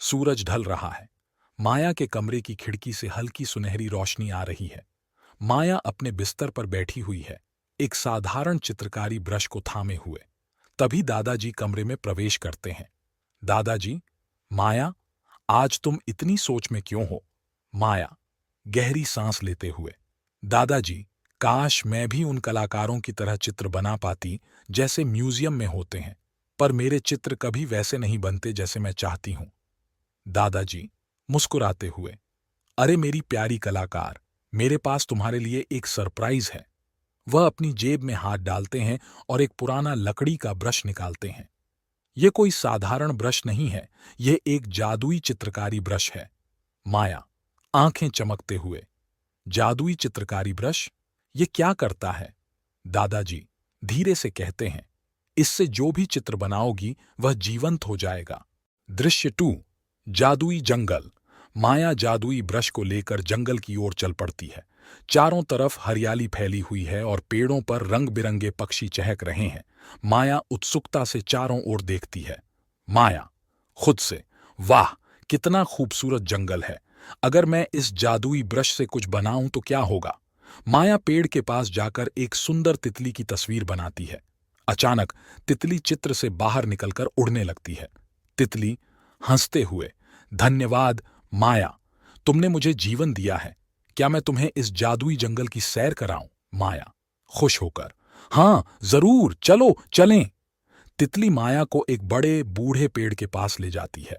सूरज ढल रहा है। माया के कमरे की खिड़की से हल्की सुनहरी रोशनी आ रही है। माया अपने बिस्तर पर बैठी हुई है, एक साधारण चित्रकारी ब्रश को थामे हुए। तभी दादाजी कमरे में प्रवेश करते हैं। दादाजी, माया, आज तुम इतनी सोच में क्यों हो? माया गहरी सांस लेते हुए, दादाजी, काश मैं भी उन कलाकारों की तरह चित्र बना पाती जैसे म्यूजियम में होते हैं, पर मेरे चित्र कभी वैसे नहीं बनते जैसे मैं चाहती हूं। दादाजी मुस्कुराते हुए, अरे मेरी प्यारी कलाकार, मेरे पास तुम्हारे लिए एक सरप्राइज है। वह अपनी जेब में हाथ डालते हैं और एक पुराना लकड़ी का ब्रश निकालते हैं। यह कोई साधारण ब्रश नहीं है, यह एक जादुई चित्रकारी ब्रश है। माया आंखें चमकते हुए, जादुई चित्रकारी ब्रश, ये क्या करता है? दादाजी धीरे से कहते हैं, इससे जो भी चित्र बनाओगी वह जीवंत हो जाएगा। दृश्य 2, जादुई जंगल। माया जादुई ब्रश को लेकर जंगल की ओर चल पड़ती है। चारों तरफ हरियाली फैली हुई है और पेड़ों पर रंग बिरंगे पक्षी चहक रहे हैं। माया उत्सुकता से चारों ओर देखती है। माया खुद से, वाह, कितना खूबसूरत जंगल है। अगर मैं इस जादुई ब्रश से कुछ बनाऊं तो क्या होगा? माया पेड़ के पास जाकर एक सुंदर तितली की तस्वीर बनाती है। अचानक तितली चित्र से बाहर निकलकर उड़ने लगती है। तितली हंसते हुए, धन्यवाद माया, तुमने मुझे जीवन दिया है। क्या मैं तुम्हें इस जादुई जंगल की सैर कराऊं? माया खुश होकर, हां जरूर, चलो चलें। तितली माया को एक बड़े बूढ़े पेड़ के पास ले जाती है।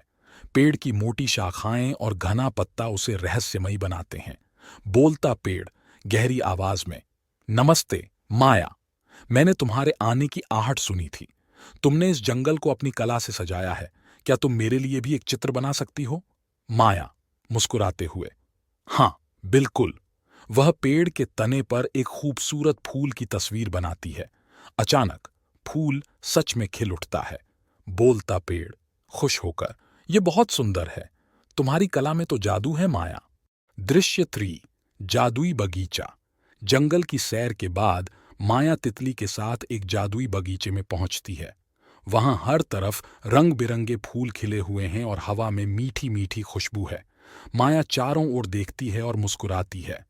पेड़ की मोटी शाखाएं और घना पत्ता उसे रहस्यमयी बनाते हैं। बोलता पेड़ गहरी आवाज में, नमस्ते माया, मैंने तुम्हारे आने की आहट सुनी थी। तुमने इस जंगल को अपनी कला से सजाया है। क्या तुम मेरे लिए भी एक चित्र बना सकती हो? माया मुस्कुराते हुए, हां बिल्कुल। वह पेड़ के तने पर एक खूबसूरत फूल की तस्वीर बनाती है। अचानक फूल सच में खिल उठता है। बोलता पेड़ खुश होकर, यह बहुत सुंदर है। तुम्हारी कला में तो जादू है माया। दृश्य 3, जादुई बगीचा। जंगल की सैर के बाद माया तितली के साथ एक जादुई बगीचे में पहुंचती है। वहां हर तरफ रंग बिरंगे फूल खिले हुए हैं और हवा में मीठी मीठी खुशबू है। माया चारों ओर देखती है और मुस्कुराती है।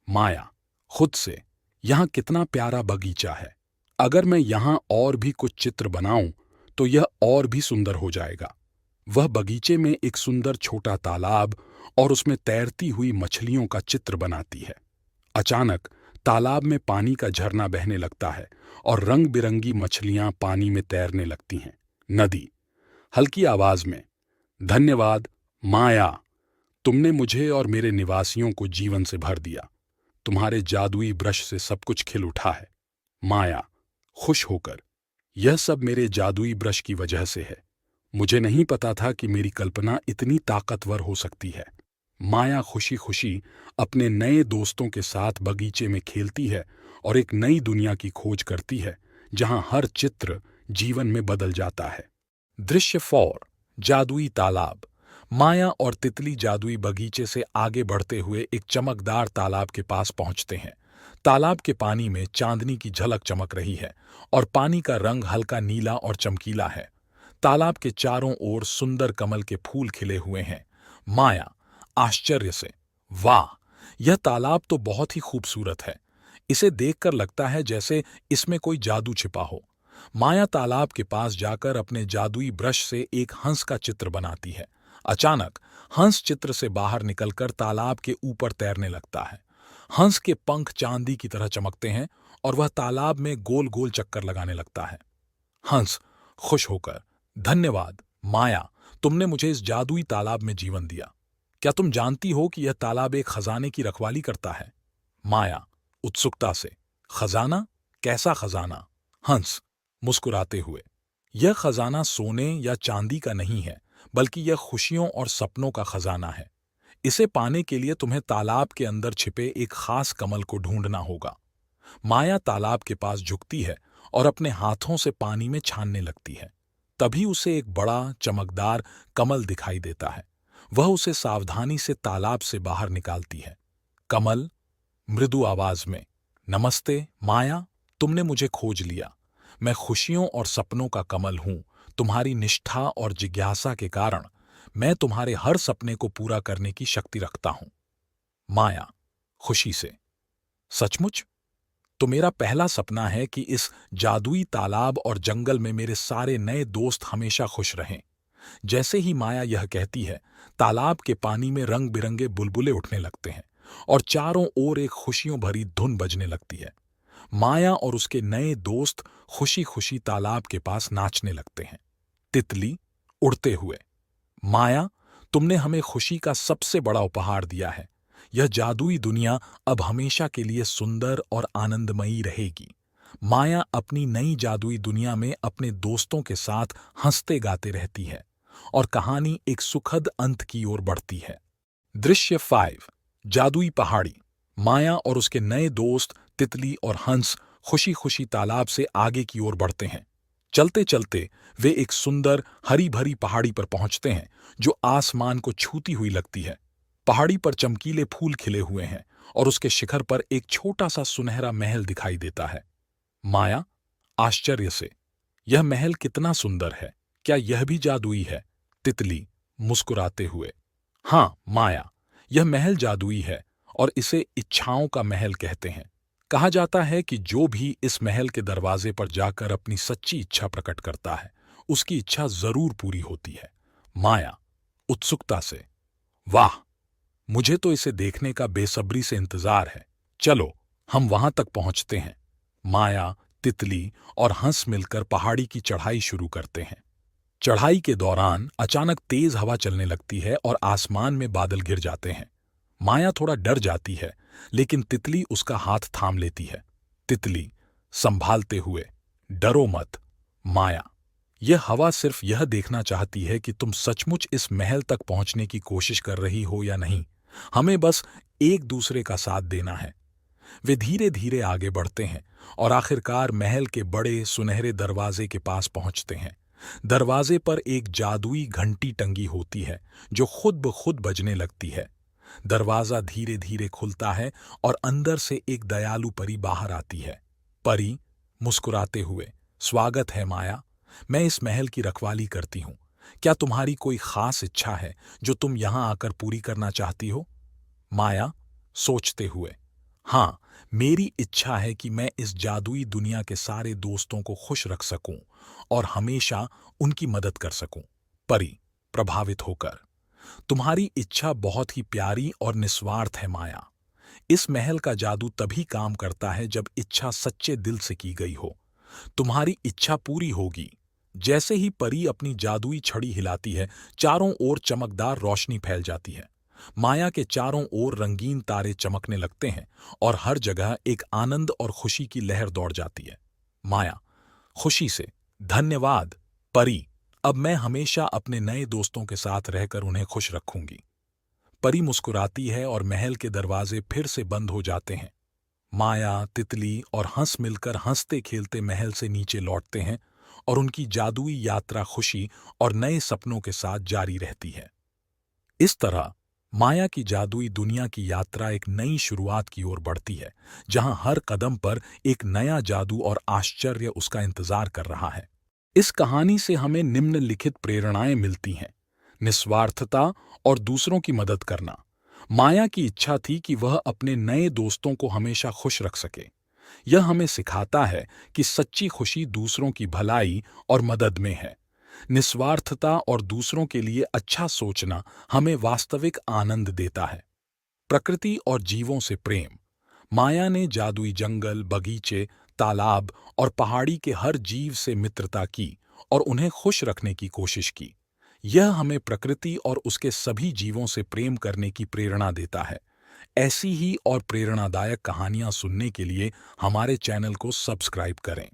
माया खुद से, यहां कितना प्यारा बगीचा है। अगर मैं यहां और भी कुछ चित्र बनाऊं तो यह और भी सुंदर हो जाएगा। वह बगीचे में एक सुंदर छोटा तालाब और उसमें तैरती हुई मछलियों का चित्र बनाती है। अचानक तालाब में पानी का झरना बहने लगता है और रंग बिरंगी मछलियां पानी में तैरने लगती हैं। नदी हल्की आवाज में, धन्यवाद माया, तुमने मुझे और मेरे निवासियों को जीवन से भर दिया। तुम्हारे जादुई ब्रश से सब कुछ खिल उठा है। माया खुश होकर, यह सब मेरे जादुई ब्रश की वजह से है। मुझे नहीं पता था कि मेरी कल्पना इतनी ताकतवर हो सकती है। माया खुशी खुशी अपने नए दोस्तों के साथ बगीचे में खेलती है और एक नई दुनिया की खोज करती है जहां हर चित्र जीवन में बदल जाता है। दृश्य 4, जादुई तालाब। माया और तितली जादुई बगीचे से आगे बढ़ते हुए एक चमकदार तालाब के पास पहुंचते हैं। तालाब के पानी में चांदनी की झलक चमक रही है और पानी का रंग हल्का नीला और चमकीला है। तालाब के चारों ओर सुंदर कमल के फूल खिले हुए हैं। माया आश्चर्य से, वाह, यह तालाब तो बहुत ही खूबसूरत है। इसे देखकर लगता है जैसे इसमें कोई जादू छिपा हो। माया तालाब के पास जाकर अपने जादुई ब्रश से एक हंस का चित्र बनाती है। अचानक हंस चित्र से बाहर निकलकर तालाब के ऊपर तैरने लगता है। हंस के पंख चांदी की तरह चमकते हैं और वह तालाब में गोल गोल चक्कर लगाने लगता है। हंस खुश होकर, धन्यवाद माया, तुमने मुझे इस जादुई तालाब में जीवन दिया। क्या तुम जानती हो कि यह तालाब एक खजाने की रखवाली करता है? माया उत्सुकता से, खजाना? कैसा खजाना? हंस मुस्कुराते हुए, यह खजाना सोने या चांदी का नहीं है, बल्कि यह खुशियों और सपनों का खजाना है। इसे पाने के लिए तुम्हें तालाब के अंदर छिपे एक खास कमल को ढूंढना होगा। माया तालाब के पास झुकती है और अपने हाथों से पानी में छानने लगती है। तभी उसे एक बड़ा चमकदार कमल दिखाई देता है। वह उसे सावधानी से तालाब से बाहर निकालती है। कमल मृदु आवाज में, नमस्ते माया, तुमने मुझे खोज लिया। मैं खुशियों और सपनों का कमल हूं। तुम्हारी निष्ठा और जिज्ञासा के कारण मैं तुम्हारे हर सपने को पूरा करने की शक्ति रखता हूं। माया खुशी से, सचमुच? तो मेरा पहला सपना है कि इस जादुई तालाब और जंगल में मेरे सारे नए दोस्त हमेशा खुश रहें। जैसे ही माया यह कहती है, तालाब के पानी में रंग बिरंगे बुलबुले उठने लगते हैं और चारों ओर एक खुशियों भरी धुन बजने लगती है। माया और उसके नए दोस्त खुशी खुशी तालाब के पास नाचने लगते हैं। तितली उड़ते हुए, माया, तुमने हमें खुशी का सबसे बड़ा उपहार दिया है। यह जादुई दुनिया अब हमेशा के लिए सुंदर और आनंदमयी रहेगी। माया अपनी नई जादुई दुनिया में अपने दोस्तों के साथ हंसते गाते रहती है और कहानी एक सुखद अंत की ओर बढ़ती है। दृश्य 5, जादुई पहाड़ी। माया और उसके नए दोस्त तितली और हंस खुशी खुशी तालाब से आगे की ओर बढ़ते हैं। चलते चलते वे एक सुंदर हरी भरी पहाड़ी पर पहुंचते हैं जो आसमान को छूती हुई लगती है। पहाड़ी पर चमकीले फूल खिले हुए हैं और उसके शिखर पर एक छोटा सा सुनहरा महल दिखाई देता है। माया आश्चर्य से, यह महल कितना सुंदर है, क्या यह भी जादुई है? तितली मुस्कुराते हुए, हाँ माया, यह महल जादुई है और इसे इच्छाओं का महल कहते हैं। कहा जाता है कि जो भी इस महल के दरवाजे पर जाकर अपनी सच्ची इच्छा प्रकट करता है, उसकी इच्छा जरूर पूरी होती है। माया उत्सुकता से, वाह, मुझे तो इसे देखने का बेसब्री से इंतजार है। चलो हम वहां तक पहुंचते हैं। माया, तितली और हंस मिलकर पहाड़ी की चढ़ाई शुरू करते हैं। चढ़ाई के दौरान अचानक तेज हवा चलने लगती है और आसमान में बादल घिर जाते हैं। माया थोड़ा डर जाती है, लेकिन तितली उसका हाथ थाम लेती है। तितली संभालते हुए, डरो मत माया, यह हवा सिर्फ यह देखना चाहती है कि तुम सचमुच इस महल तक पहुंचने की कोशिश कर रही हो या नहीं। हमें बस एक दूसरे का साथ देना है। वे धीरे धीरे आगे बढ़ते हैं और आखिरकार महल के बड़े सुनहरे दरवाजे के पास पहुंचते हैं। दरवाजे पर एक जादुई घंटी टंगी होती है जो खुद ब खुद बजने लगती है। दरवाजा धीरे धीरे खुलता है और अंदर से एक दयालु परी बाहर आती है। परी मुस्कुराते हुए, स्वागत है माया, मैं इस महल की रखवाली करती हूं। क्या तुम्हारी कोई खास इच्छा है जो तुम यहां आकर पूरी करना चाहती हो? माया सोचते हुए, हाँ, मेरी इच्छा है कि मैं इस जादुई दुनिया के सारे दोस्तों को खुश रख सकूं और हमेशा उनकी मदद कर सकूं। परी प्रभावित होकर, तुम्हारी इच्छा बहुत ही प्यारी और निस्वार्थ है माया। इस महल का जादू तभी काम करता है जब इच्छा सच्चे दिल से की गई हो। तुम्हारी इच्छा पूरी होगी। जैसे ही परी अपनी जादुई छड़ी हिलाती है, चारों ओर चमकदार रोशनी फैल जाती है। माया के चारों ओर रंगीन तारे चमकने लगते हैं और हर जगह एक आनंद और खुशी की लहर दौड़ जाती है। माया खुशी से, धन्यवाद परी, अब मैं हमेशा अपने नए दोस्तों के साथ रहकर उन्हें खुश रखूंगी। परी मुस्कुराती है और महल के दरवाजे फिर से बंद हो जाते हैं। माया, तितली और हंस मिलकर हंसते खेलते महल से नीचे लौटते हैं और उनकी जादुई यात्रा खुशी और नए सपनों के साथ जारी रहती है। इस तरह माया की जादुई दुनिया की यात्रा एक नई शुरुआत की ओर बढ़ती है, जहां हर कदम पर एक नया जादू और आश्चर्य उसका इंतजार कर रहा है। इस कहानी से हमें निम्नलिखित प्रेरणाएं मिलती हैं। निस्वार्थता और दूसरों की मदद करना। माया की इच्छा थी कि वह अपने नए दोस्तों को हमेशा खुश रख सके। यह हमें सिखाता है कि सच्ची खुशी दूसरों की भलाई और मदद में है। निस्वार्थता और दूसरों के लिए अच्छा सोचना हमें वास्तविक आनंद देता है। प्रकृति और जीवों से प्रेम। माया ने जादुई जंगल, बगीचे, तालाब और पहाड़ी के हर जीव से मित्रता की और उन्हें खुश रखने की कोशिश की। यह हमें प्रकृति और उसके सभी जीवों से प्रेम करने की प्रेरणा देता है। ऐसी ही और प्रेरणादायक कहानियां सुनने के लिए हमारे चैनल को सब्सक्राइब करें।